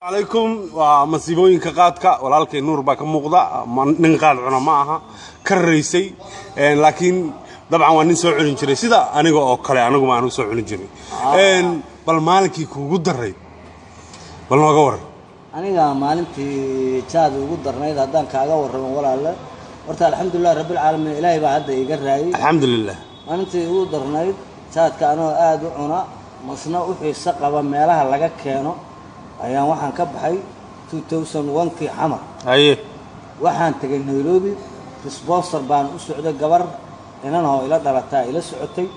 عليكم ومصيبوين كقادك ولكن نور باك موقدا ننقاد عنا معها كريسي لكن طبعا وان سو علين جيري سدا انيغو او كله انيغو ما انو سو علين جيري بل مالكي كوغو دري بل نوغا ور aniga maalintii jaad ugu darnayd hadaan kaaga warramo walaal horta alxamdulillah rabbil alamin ilaahay baa hadda iga raayay alxamdulillah maalintii ugu darnayd jaadka anoo aad u cuna masna u xiisa qaba meelaha laga keeno ayaan waxaan ka baxay 2001kii xamar waxaan tagay Nairobi sponsor baan u socday gabar inaan oo ila dhalataa ila socotay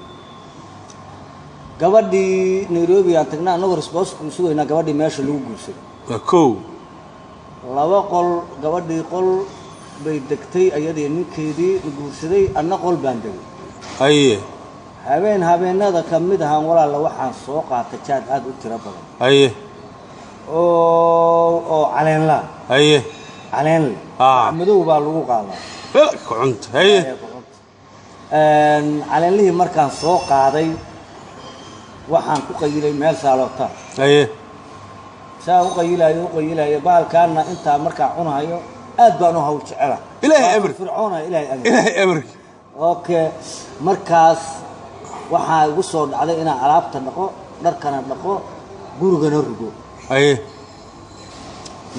gabadhii Nairobi aan tagnaa anagoo sponsor ku sugayna gabadhii meesha lagu guursaday كو laba qol gabadhii qol bay degtay ayadii ninkeedii guursaday anna qol baan degay habeenada kamid ahaan walaal waxaan soo qaatay jaad aad u tiro badan oo caleen la caleen madow baa lagu qaadaa كنت caleenlihii markaan soo qaaday waxaan ku qayilay meel saaloota وقيلة بالكان أنت مركع عنها يو أدبانو هو شعرة إلهي أمر فرعونه إلهي أمر أوكي مركز وحا وصل علينا عرفت النقو نركنا النقو جورجنا الرجو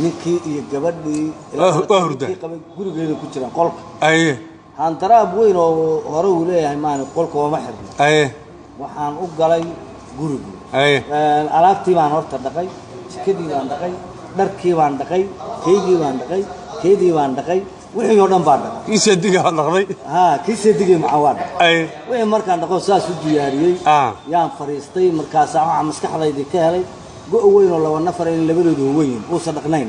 نكي يجبرني أهرده جورجنا كتير قلق هان ترى أبوين وهرو ليه همان قلق ومحر وحان أقلي جورجو عرفتي ما نورت النقي كذي وان دقي دركي وان دقي كيدي وان دقي كيدي وان دقي وحي يودن بان دقي كيس دقي نقضي كيس دقي معوان وحي مركان دقو ساس u diyaariyay yaan fariistay markaas waxa maskaxdayda ka helay go weyn oo laba nafar in labadoodu weyn oo sadaqnayn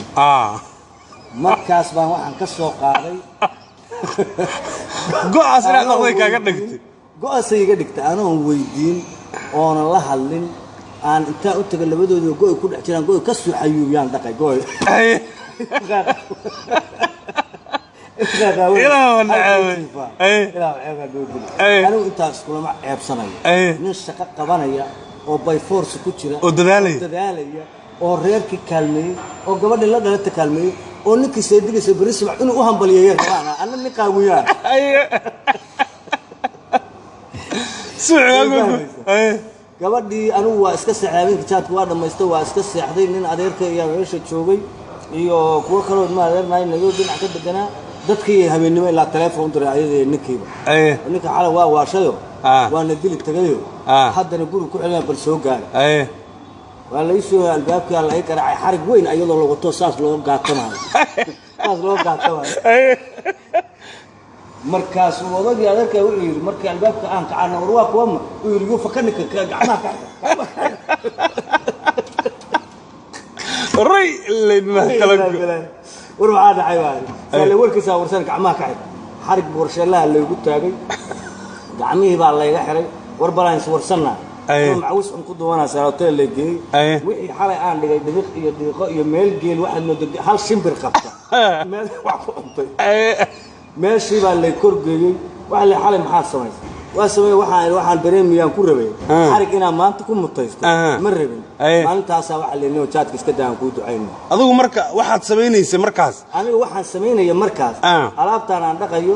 markaas baan waxaan ka soo qaaday go'aas inaad noqday kaaga dhigtay go'aas iga dhigtay anoo weydiin oo la hadlin aan inta u tagay labadoodu gooy ku dhex jiraan gooy ka soo xayuubiyaan dhaqay gooy أنا أنت أسكول ما عبسناي نش شقة قبانية أو باي فورس كتيرة أو دلالية أو رير ككلمة أو قبل الله دلالة كلمة أو نك سيدك سبريس إنه أهم بليه أنا نقاويان سعى gabadhii anu waa iska saxaabin jaadku waa dhameystay waa iska seexday nin adeerka iyo meesha joogay iyo kuwa kale oo ma adeernay naga dhinac ka deganaa dadkii habeenimo ilaa telefoon diray ayadii ninkiiba ninka xalay waa waashayo waana dil tagayo haddana guri ku xilay bal soo gaaray waa la isoo albaabka la ay qaracay xarig weyn ayadoo lagu to saas loo gaatanayo markaas wadadii adeerka uu yiri markii albaabka aan ka caana war waa kuwa uu yiri fakanika gacmaha ray leedma kala war waxa dhacay waa sala warkiisa warsan gacmaha ka xarig boorshalaha la ugu taagay gacmihii baa la iga xiray war balaan warsanna macawis ku duwanaa salaatay la geeyay wixii xalay aan dhigay daqiiqo iyo meel geel waxaad moodaa hal shimbir qabta meel wax ku cuntay ماشي بالله كورجي وعلى حال محل سمايس واسمي waxaan dareemiyaan ku rabay xarig ina maanta ku mutaysto ma rabin maalintaas waxa leeyahay jaadka iska daan ku duceyno adigu marka waxaad sameeynaysaa markaas aniga waxaan sameeynaya markaas alaabtaan aan dhaqayo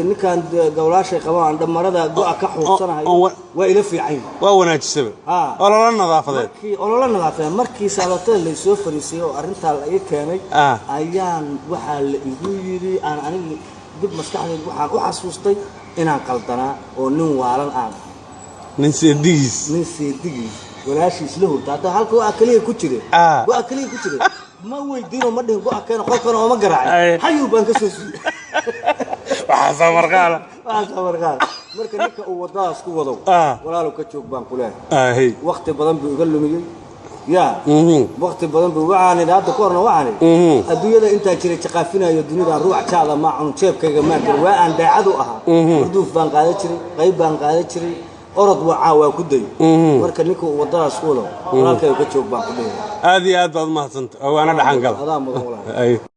ninkan gowlaashay qabaan dhamarada go'a ka xuursanahay waa ila fiican waa wanaajisay olala nadaafadeed markii salatada la soo fariisay oo arinta la ii keenay ayaan waxa la igu yiri aan aniga dib maskaxdayda waxaan u xasuustay inaan qaldanaa oo nin waalan aan nin seedigiis walaashiis la hurta hada halka waa kaliya ku jiray ma weydiino ma dhihin go'a keen qolkan oo ma garaacay hayuu baan ka soo siiyay waxa markaa marka ninka uu wadaas ku wado walaalo ka joog baan ku leeyahay waqti badan buu iga lumiyay يا وقت بدن بوعاني هذا كورنا وعاني الدنيا أنت تشري تقافينا الدنيا روح شاذا ما عن شيب كذا ما كذا وأنا داعدو ردوف بان قاعد تشري غيب بان قاعد تشري أرد وعاوى كدي مركنيكو وضع سكوله ولكن يكتشوف بان كدي هذه ما صنت أو أنا دحين قال